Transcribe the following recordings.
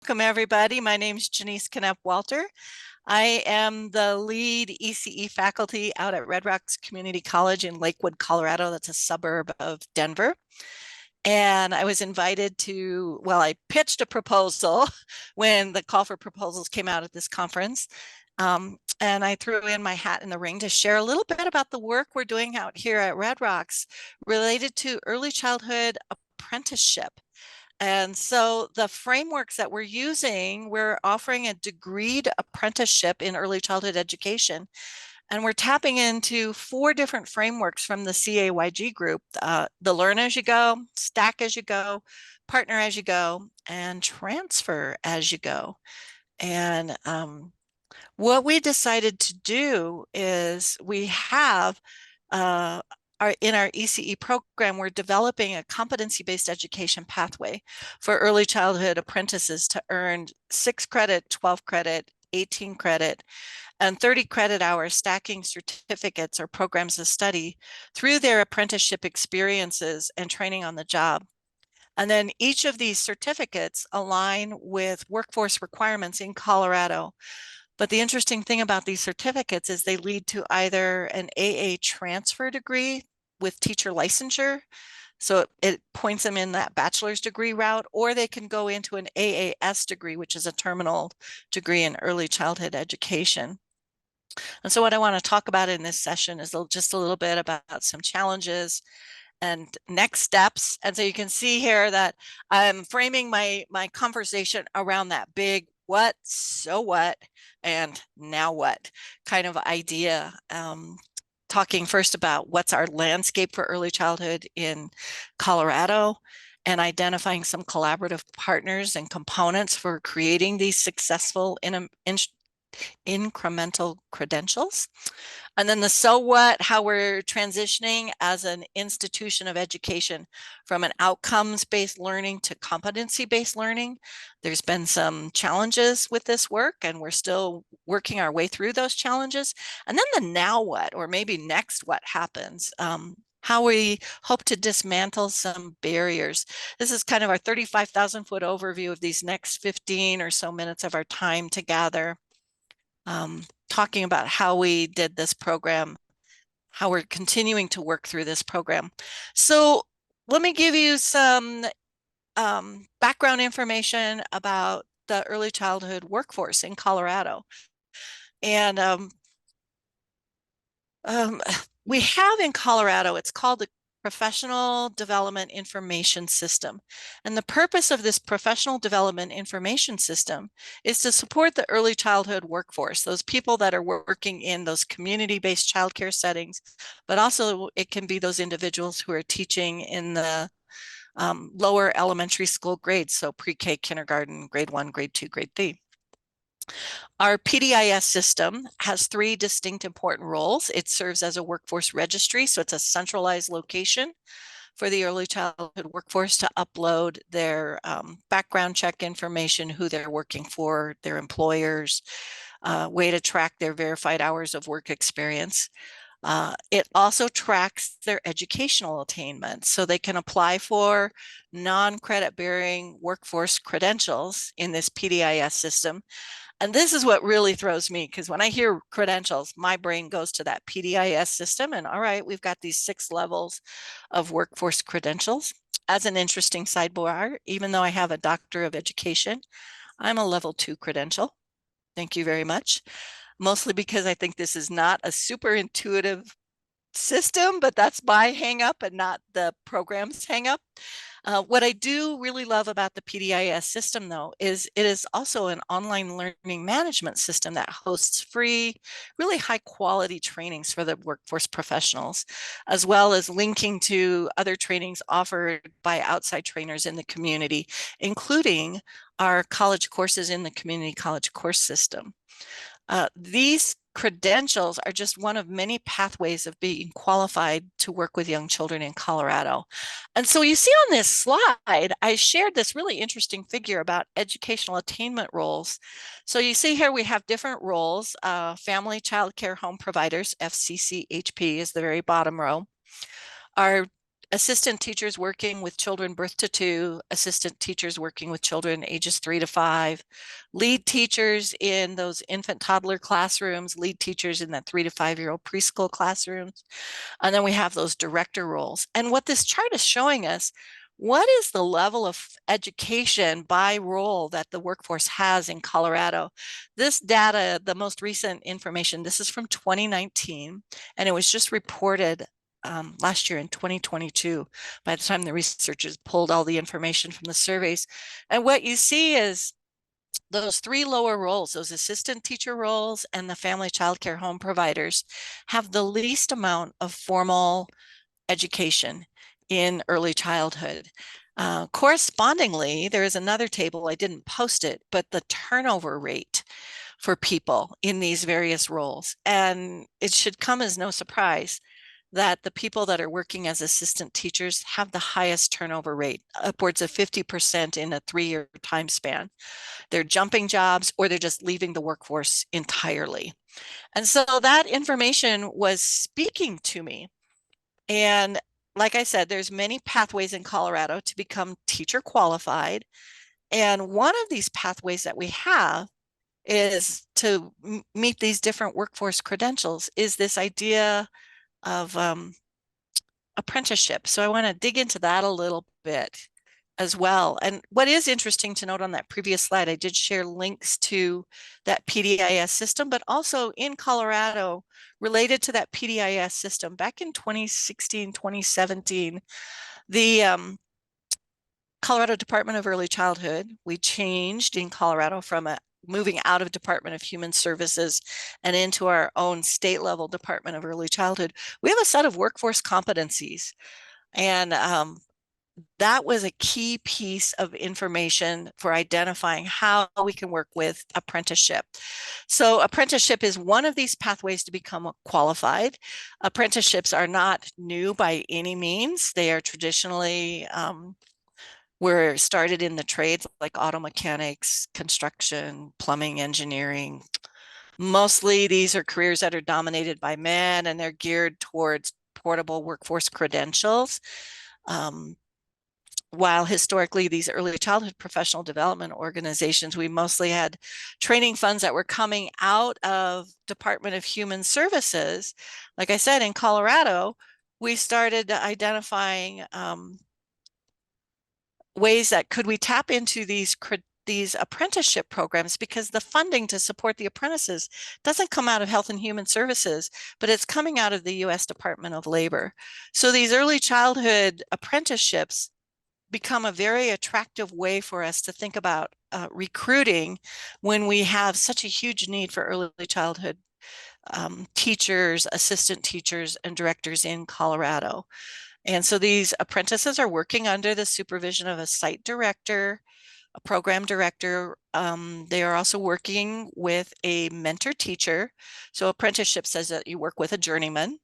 Welcome, everybody. My name is Janiece Kneppe. I am the lead ECE faculty out at Red Rocks Community College in Lakewood, Colorado. That's a suburb of Denver. And I was invited to, well, I pitched a proposal when the call for proposals came out at this conference. And I threw in my hat in the ring to share a little bit about the work we're doing out here at Red Rocks related to early childhood apprenticeship. And so the frameworks that we're using, we're offering a degreed apprenticeship in early childhood education. And we're tapping into 4 different frameworks from the CAYG group, the Learn as you go, Stack as you go, Partner as you go, and Transfer as you go. And what we decided to do is we have in our ECE program, we're developing a competency-based education pathway for early childhood apprentices to earn 6 credit, 12 credit, 18 credit, and 30 credit hours stacking certificates or programs of study through their apprenticeship experiences and training on the job. And then each of these certificates align with workforce requirements in Colorado. But the interesting thing about these certificates is they lead to either an AA transfer degree with teacher licensure, so it points them in that bachelor's degree route, or they can go into an AAS degree, which is a terminal degree in early childhood education. And so what I want to talk about in this session is just a little bit about some challenges and next steps. And so you can see here that I'm framing my conversation around that big what, so what, and now what kind of idea. Talking first about what's our landscape for early childhood in Colorado, and identifying some collaborative partners and components for creating these successful incremental credentials. And then the so what, how we're transitioning as an institution of education from an outcomes-based learning to competency-based learning. There's been some challenges with this work, and we're still working our way through those challenges. And then the now what, or maybe next what happens. How we hope to dismantle some barriers. This is kind of our 35,000 foot overview of these next 15 or so minutes of our time together. Talking about how we did this program, how we're continuing to work through this program. So let me give you some background information about the early childhood workforce in Colorado. And we have in Colorado, it's called the Professional Development Information System. And the purpose of this Professional Development Information System is to support the early childhood workforce, those people that are working in those community-based childcare settings, but also it can be those individuals who are teaching in the lower elementary school grades, so pre-K, kindergarten, grade 1, grade 2, grade 3. Our PDIS system has 3 distinct important roles. It serves as a workforce registry, so it's a centralized location for the early childhood workforce to upload their background check information, who they're working for, their employers, way to track their verified hours of work experience. It also tracks their educational attainment, so they can apply for non-credit bearing workforce credentials in this PDIS system. And this is what really throws me, because when I hear credentials, my brain goes to that PDIS system. And all right, we've got these 6 levels of workforce credentials. As an interesting sidebar, even though I have a Doctor of Education, I'm a level 2 credential. Thank you very much. Mostly because I think this is not a super intuitive system, but that's my hang up and not the program's hang up. What I do really love about the PDIS system, though, is it is also an online learning management system that hosts free, really high quality trainings for the workforce professionals, as well as linking to other trainings offered by outside trainers in the community, including our college courses in the community college course system. These credentials are just one of many pathways of being qualified to work with young children in Colorado. And so you see on this slide, I shared this really interesting figure about educational attainment roles. So you see here we have different roles. Family Child Care Home Providers, FCCHP, is the very bottom row. Our assistant teachers working with children birth to 2, assistant teachers working with children ages 3 to 5, lead teachers in those infant toddler classrooms, lead teachers in that 3 to 5-year-old preschool classrooms. And then we have those director roles. And what this chart is showing us, what is the level of education by role that the workforce has in Colorado? This data, the most recent information, this is from 2019, and it was just reported last year in 2022, by the time the researchers pulled all the information from the surveys. And what you see is those 3 lower roles, those assistant teacher roles and the family child care home providers, have the least amount of formal education in early childhood. Correspondingly, there is another table, I didn't post it, but the turnover rate for people in these various roles. And it should come as no surprise that the people that are working as assistant teachers have the highest turnover rate, upwards of 50% in a 3-year time span. They're jumping jobs or they're just leaving the workforce entirely. And so that information was speaking to me. And like I said, there's many pathways in Colorado to become teacher qualified. And one of these pathways that we have is to meet these different workforce credentials is this idea of apprenticeship. So I want to dig into that a little bit as well. And what is interesting to note on that previous slide, I did share links to that PDIS system, but also in Colorado, related to that PDIS system, back in 2016, 2017, the Colorado Department of Early Childhood, we changed in Colorado from moving out of Department of Human Services and into our own state level Department of Early Childhood. We have a set of workforce competencies, and that was a key piece of information for identifying how we can work with apprenticeship. So apprenticeship is one of these pathways to become qualified. Apprenticeships are not new by any means. They are traditionally were started in the trades like auto mechanics, construction, plumbing, engineering. Mostly these are careers that are dominated by men, and they're geared towards portable workforce credentials. While historically these early childhood professional development organizations, we mostly had training funds that were coming out of Department of Human Services. Like I said, in Colorado, we started identifying ways that could we tap into these apprenticeship programs, because the funding to support the apprentices doesn't come out of Health and Human Services, but it's coming out of the U.S. Department of Labor. So these early childhood apprenticeships become a very attractive way for us to think about recruiting when we have such a huge need for early childhood teachers, assistant teachers, and directors in Colorado. And so these apprentices are working under the supervision of a site director, a program director. They are also working with a mentor teacher. So apprenticeship says that you work with a journeyman.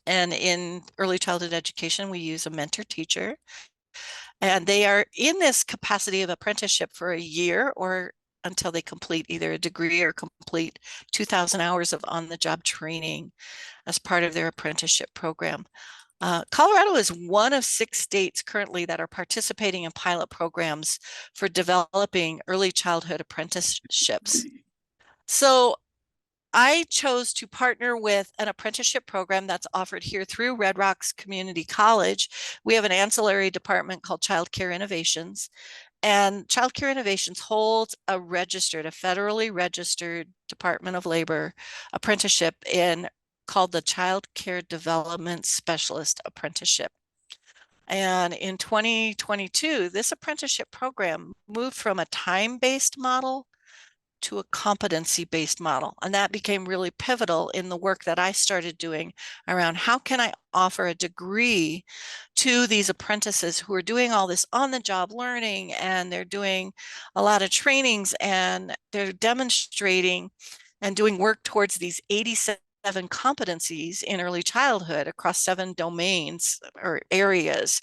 And in early childhood education, we use a mentor teacher. And they are in this capacity of apprenticeship for a year or until they complete either a degree or complete 2,000 hours of on-the-job training as part of their apprenticeship program. Colorado is one of 6 states currently that are participating in pilot programs for developing early childhood apprenticeships. So I chose to partner with an apprenticeship program that's offered here through Red Rocks Community College. We have an ancillary department called Child Care Innovations, and Child Care Innovations holds a federally registered Department of Labor apprenticeship called the Child Care Development Specialist Apprenticeship. And in 2022, this apprenticeship program moved from a time-based model to a competency-based model. And that became really pivotal in the work that I started doing around how can I offer a degree to these apprentices who are doing all this on-the-job learning, and they're doing a lot of trainings, and they're demonstrating and doing work towards these 87 competencies in early childhood across 7 domains or areas.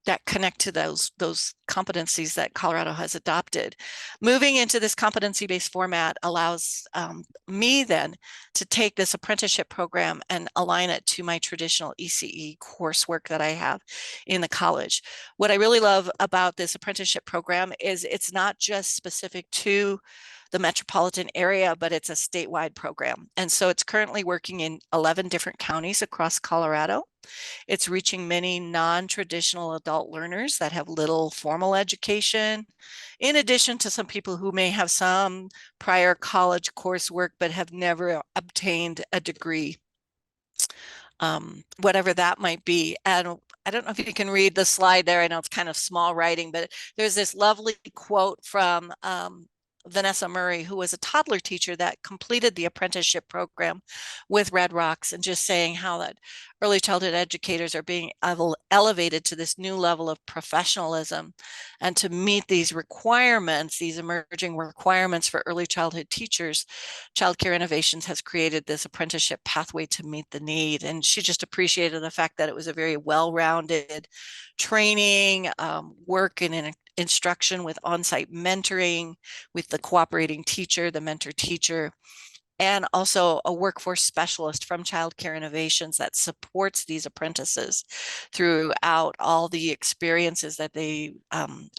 that connect to those competencies that Colorado has adopted. Moving into this competency-based format allows me then to take this apprenticeship program and align it to my traditional ECE coursework that I have in the college. What I really love about this apprenticeship program is it's not just specific to the metropolitan area, but it's a statewide program. And so it's currently working in 11 different counties across Colorado. It's reaching many non-traditional adult learners that have little formal education, in addition to some people who may have some prior college coursework but have never obtained a degree, whatever that might be. And I don't know if you can read the slide there. I know it's kind of small writing, but there's this lovely quote from Vanessa Murray, who was a toddler teacher that completed the apprenticeship program with Red Rocks, and just saying how that early childhood educators are being elevated to this new level of professionalism, and to meet these requirements, these emerging requirements for early childhood teachers, Childcare Innovations has created this apprenticeship pathway to meet the need. And she just appreciated the fact that it was a very well-rounded training, work in instruction with on-site mentoring with the cooperating teacher, the mentor teacher, and also a workforce specialist from Childcare Innovations that supports these apprentices throughout all the experiences that they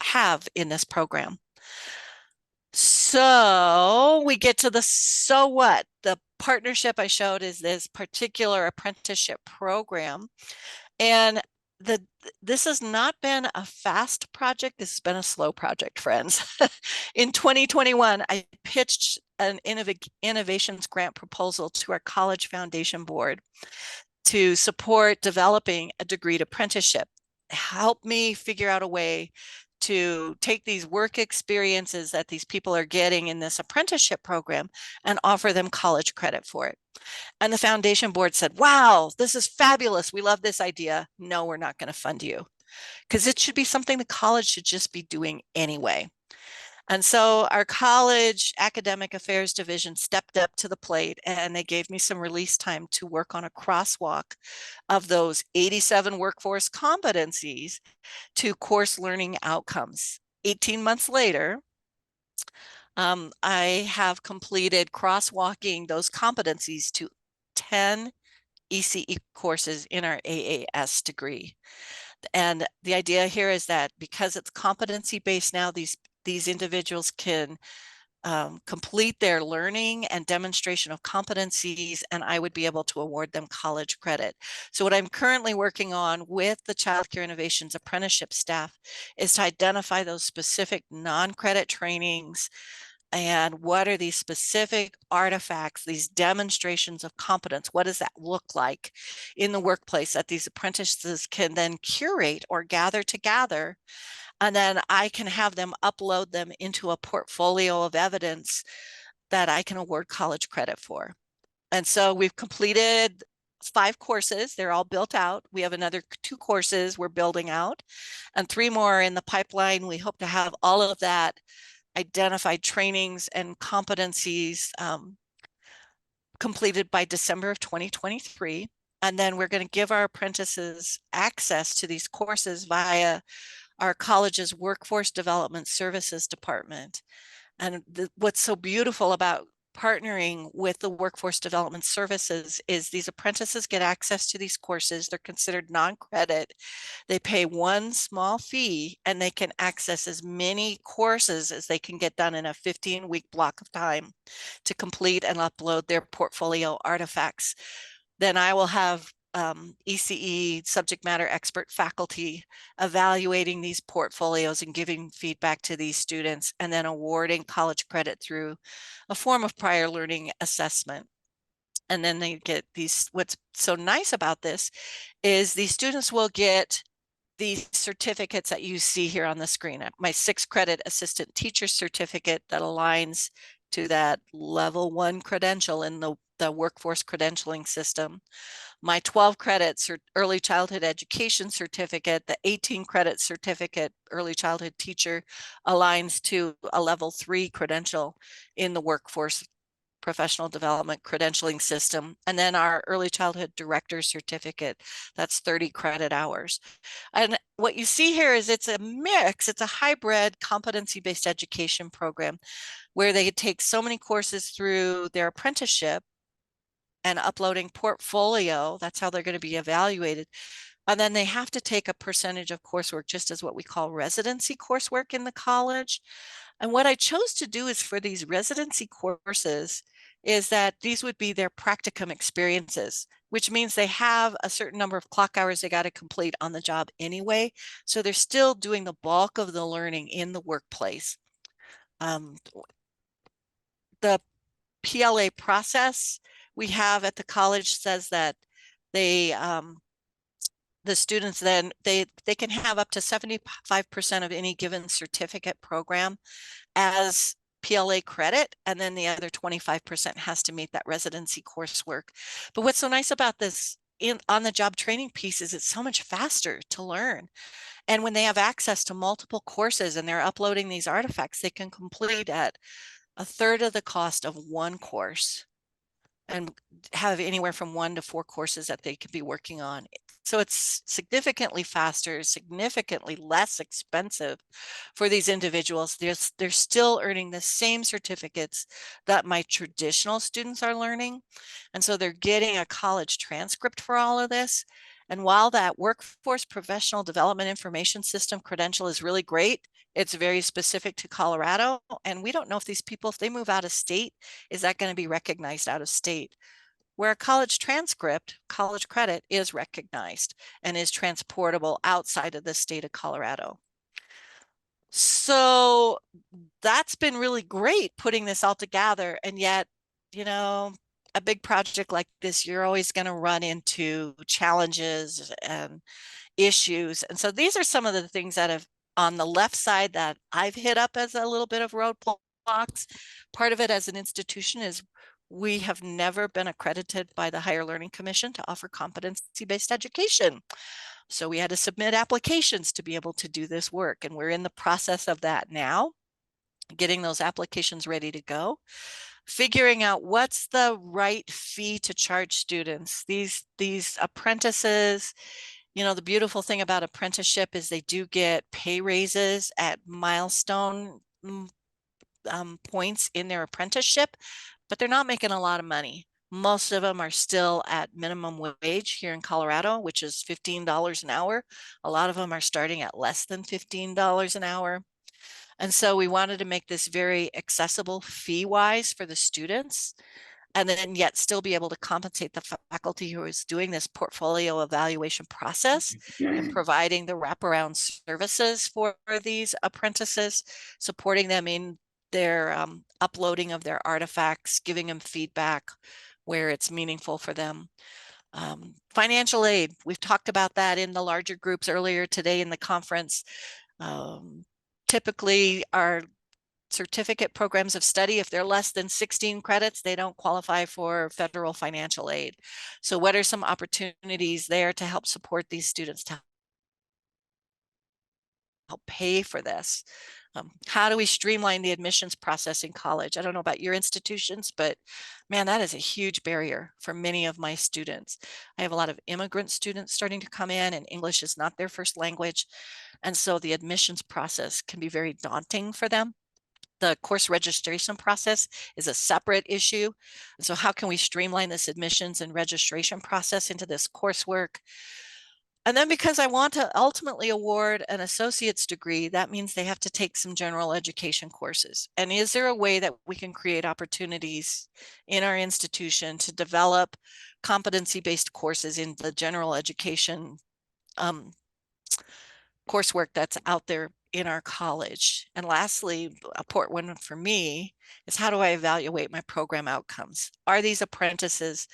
have in this program. So we get to the so what. The partnership I showed is this particular apprenticeship program. And this has not been a fast project. This has been a slow project, friends. In 2021, I pitched an innovations grant proposal to our college foundation board to support developing a degreed apprenticeship. Help me figure out a way to take these work experiences that these people are getting in this apprenticeship program and offer them college credit for it. And the foundation board said, wow, this is fabulous. We love this idea. No, we're not going to fund you, because it should be something the college should just be doing anyway. And so our college academic affairs division stepped up to the plate, and they gave me some release time to work on a crosswalk of those 87 workforce competencies to course learning outcomes. 18 months later, I have completed crosswalking those competencies to 10 ECE courses in our AAS degree. And the idea here is that because it's competency-based now, these individuals can complete their learning and demonstration of competencies, and I would be able to award them college credit. So what I'm currently working on with the Childcare Innovations apprenticeship staff is to identify those specific non-credit trainings, and what are these specific artifacts, these demonstrations of competence? What does that look like in the workplace that these apprentices can then curate or gather together? And then I can have them upload them into a portfolio of evidence that I can award college credit for. And so we've completed 5 courses. They're all built out. We have another 2 courses we're building out, and 3 more in the pipeline. We hope to have all of that identified trainings and competencies completed by December of 2023. And then we're going to give our apprentices access to these courses via our college's Workforce Development Services Department. And what's so beautiful about partnering with the Workforce Development Services is these apprentices get access to these courses. They're considered non-credit. They pay one small fee, and they can access as many courses as they can get done in a 15-week block of time to complete and upload their portfolio artifacts. Then I will have ECE subject matter expert faculty evaluating these portfolios and giving feedback to these students, and then awarding college credit through a form of prior learning assessment. And then they get these, what's so nice about this is these students will get these certificates that you see here on the screen. My 6 credit assistant teacher certificate that aligns to that level 1 credential in the workforce credentialing system. My 12 credits early childhood education certificate, the 18 credit certificate early childhood teacher, aligns to a level 3 credential in the workforce professional development credentialing system, and then our early childhood director certificate, that's 30 credit hours. And what you see here is it's a mix, it's a hybrid competency-based education program where they take so many courses through their apprenticeship and uploading portfolio, that's how they're going to be evaluated. And then they have to take a percentage of coursework, just as what we call residency coursework in the college. And what I chose to do is for these residency courses is that these would be their practicum experiences, which means they have a certain number of clock hours they got to complete on the job anyway. So they're still doing the bulk of the learning in the workplace. The PLA process we have at the college says that they the students then they can have up to 75% of any given certificate program as PLA credit, and then the other 25% has to meet that residency coursework. But what's so nice about this on the job training piece is it's so much faster to learn. And when they have access to multiple courses and they're uploading these artifacts, they can complete at a third of the cost of one course and have anywhere from 1 to 4 courses that they could be working on. So it's significantly faster, significantly less expensive for these individuals. They're still earning the same certificates that my traditional students are learning. And so they're getting a college transcript for all of this. And while that workforce professional development information system credential is really great, it's very specific to Colorado. And we don't know if these people, if they move out of state, is that going to be recognized out of state? Where a college transcript, college credit, is recognized and is transportable outside of the state of Colorado. So that's been really great putting this all together. And yet, you know, a big project like this, you're always going to run into challenges and issues. And so these are some of the things that have on the left side that I've hit up as a little bit of roadblocks. Part of it as an institution is we have never been accredited by the Higher Learning Commission to offer competency-based education. So we had to submit applications to be able to do this work. And we're in the process of that now, getting those applications ready to go, figuring out what's the right fee to charge students. These apprentices, you know, the beautiful thing about apprenticeship is they do get pay raises at milestone points in their apprenticeship, but they're not making a lot of money. Most of them are still at minimum wage here in Colorado, which is $15 an hour. A lot of them are starting at less than $15 an hour. And so we wanted to make this very accessible fee-wise for the students, and then yet still be able to compensate the faculty who is doing this portfolio evaluation process and providing the wraparound services for these apprentices, supporting them in their uploading of their artifacts, giving them feedback where it's meaningful for them. Financial aid, we've talked about that in the larger groups earlier today in the conference. Typically our certificate programs of study, if they're less than 16 credits, they don't qualify for federal financial aid. So what are some opportunities there to help support these students to help pay for this? How do we streamline the admissions process in college? I don't know about your institutions, but man, that is a huge barrier for many of my students. I have a lot of immigrant students starting to come in and English is not their first language. And so the admissions process can be very daunting for them. The course registration process is a separate issue. So how can we streamline this admissions and registration process into this coursework? And then because I want to ultimately award an associate's degree, that means they have to take some general education courses. And is there a way that we can create opportunities in our institution to develop competency-based courses in the general education coursework that's out there in our college? And lastly, a important one for me is how do I evaluate my program outcomes? Are these apprentices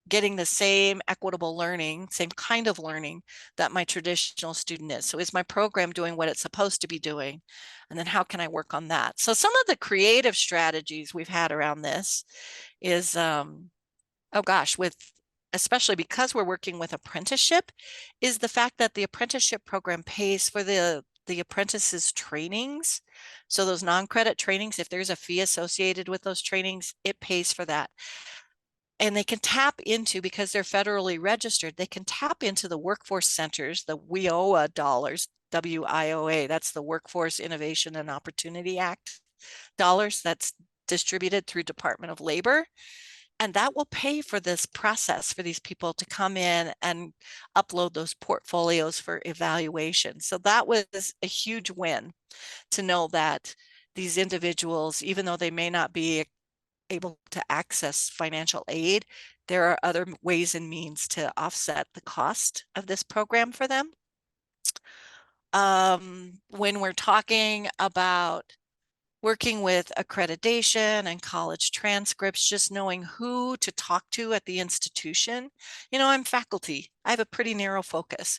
getting the same equitable learning, same kind of learning that my traditional student is? So is my program doing what it's supposed to be doing? And then how can I work on that? So some of the creative strategies we've had around this is, oh gosh, especially because we're working with apprenticeship, is the fact that the apprenticeship program pays for the the apprentices trainings. So those non-credit trainings, if there's a fee associated with those trainings, it pays for that. And they can tap into, because they're federally registered, they can tap into the workforce centers, the WIOA dollars, WIOA, that's the Workforce Innovation and Opportunity Act dollars that's distributed through Department of Labor. And that will pay for this process for these people to come in and upload those portfolios for evaluation. So that was a huge win to know that these individuals, even though they may not be able to access financial aid, there are other ways and means to offset the cost of this program for them. When we're talking about working with accreditation and college transcripts, just knowing who to talk to at the institution. You know, I'm faculty. I have a pretty narrow focus.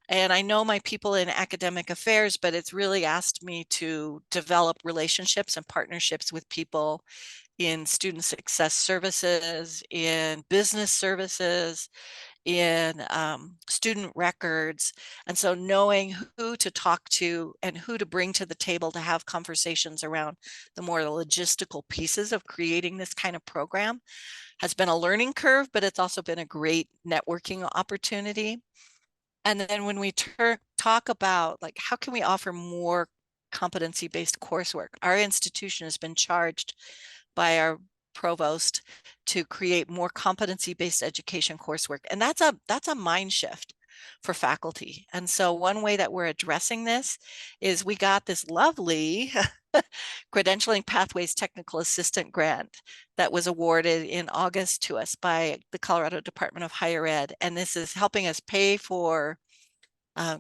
And I know my people in academic affairs, but it's really asked me to develop relationships and partnerships with people in student success services, in business services, in student records. And so knowing who to talk to and who to bring to the table to have conversations around the more logistical pieces of creating this kind of program has been a learning curve, but it's also been a great networking opportunity. And then when we talk about like, how can we offer more competency-based coursework? Our institution has been charged by our provost to create more competency-based education coursework. And that's a mind shift for faculty. And so one way that we're addressing this is we got this lovely Credentialing Pathways Technical Assistant Grant that was awarded in August to us by the Colorado Department of Higher Ed. And this is helping us pay for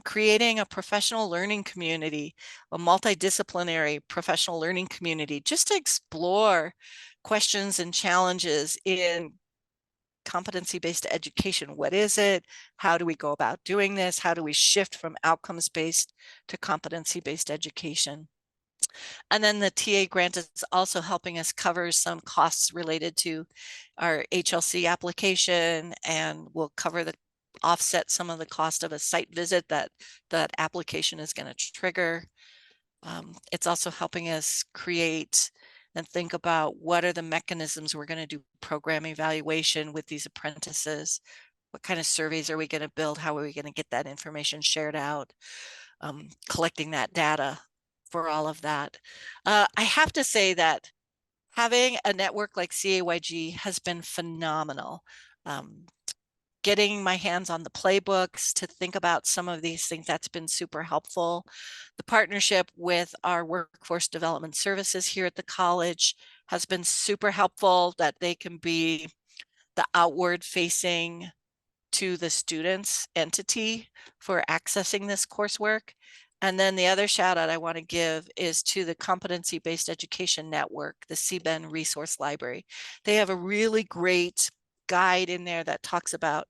creating a professional learning community, a multidisciplinary professional learning community, just to explore questions and challenges in competency-based education. What is it? How do we go about doing this? How do we shift from outcomes-based to competency-based education? And then the TA grant is also helping us cover some costs related to our HLC application, and we'll cover the offset some of the cost of a site visit that that application is going to trigger. It's also helping us create and think about what are the mechanisms we're going to do program evaluation with these apprentices. What kind of surveys are we going to build? How are we going to get that information shared out? Collecting that data for all of that. I have to say that having a network like CAYG has been phenomenal. Getting my hands on the playbooks to think about some of these things, that's been super helpful. The partnership with our workforce development services here at the college has been super helpful, that they can be the outward facing to the student's entity for accessing this coursework. And then the other shout out I want to give is to the Competency-Based Education Network, the CBEN Resource Library. They have a really great guide in there that talks about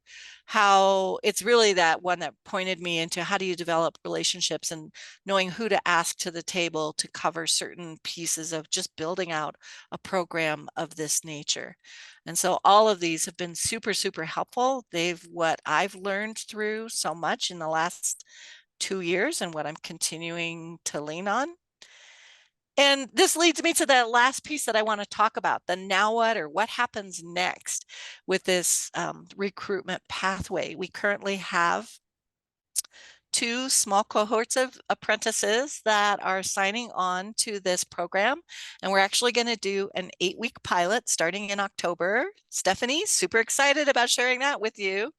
how it's really that one that pointed me into how do you develop relationships and knowing who to ask to the table to cover certain pieces of just building out a program of this nature. And so all of these have been super, super helpful. They've what I've learned through so much in the last 2 years and what I'm continuing to lean on. And this leads me to that last piece that I want to talk about, the now what, or what happens next with this recruitment pathway. We currently have 2 small cohorts of apprentices that are signing on to this program. And we're actually going to do an 8-week pilot starting in October. Stephanie, super excited about sharing that with you.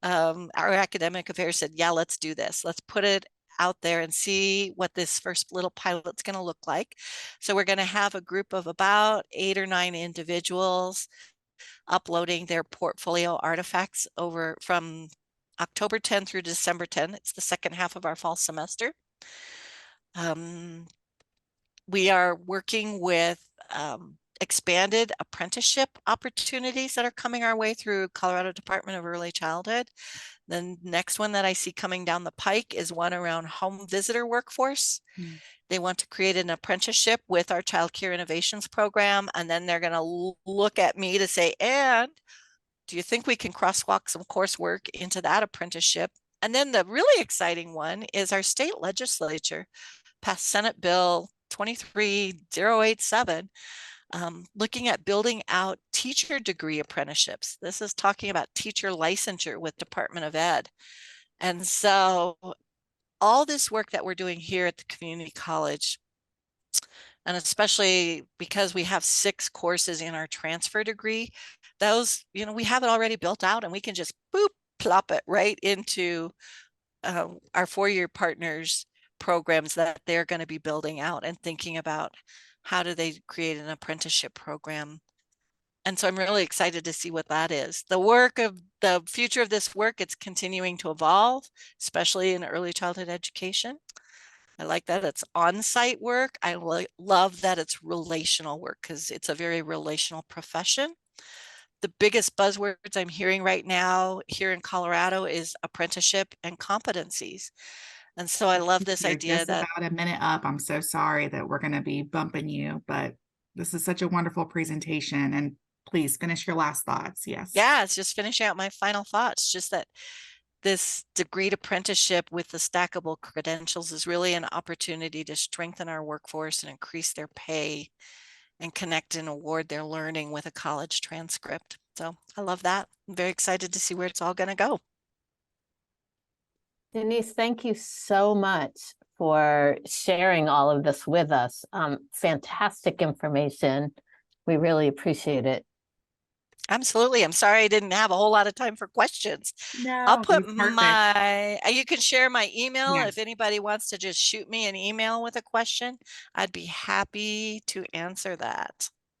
Our academic affairs said, yeah, let's do this. Let's put it out there and see what this first little pilot's going to look like. So we're going to have a group of about 8 or 9 individuals uploading their portfolio artifacts over from October 10 through December 10. It's the second half of our fall semester. We are working with expanded apprenticeship opportunities that are coming our way through Colorado Department of Early Childhood. The next one that I see coming down the pike is one around home visitor workforce. They want to create an apprenticeship with our Child Care Innovations program, and then they're going to look at me to say, and do you think we can crosswalk some coursework into that apprenticeship And then the really exciting one is our state legislature passed Senate Bill 23087, looking at building out teacher degree apprenticeships. This is talking about teacher licensure with Department of Ed. And so all this work that we're doing here at the community college, and especially because we have 6 courses in our transfer degree, those, we have it already built out and we can just boop, plop it right into our 4-year partners programs that they're going to be building out and thinking about how do they create an apprenticeship program. And so I'm really excited to see what that is. The future of this work, it's continuing to evolve, especially in early childhood education. I like that it's on-site work. I love that it's relational work because it's a very relational profession. The biggest buzzwords I'm hearing right now here in Colorado is apprenticeship and competencies. And so I love this You're idea just that, about a minute up. I'm so sorry that we're going to be bumping you, but this is such a wonderful presentation. And please finish your last thoughts. Yes. yeah, it's just finishing out my final thoughts, just that this degreed apprenticeship with the stackable credentials is really an opportunity to strengthen our workforce and increase their pay and connect and award their learning with a college transcript. So I love that. I'm very excited to see where it's all going to go. Janiece, thank you so much for sharing all of this with us. Fantastic information. We really appreciate it. Absolutely. I'm sorry I didn't have a whole lot of time for questions. I'll No, put it's perfect. you can share my email Yes. if anybody wants to just shoot me an email with a question. I'd be happy to answer that.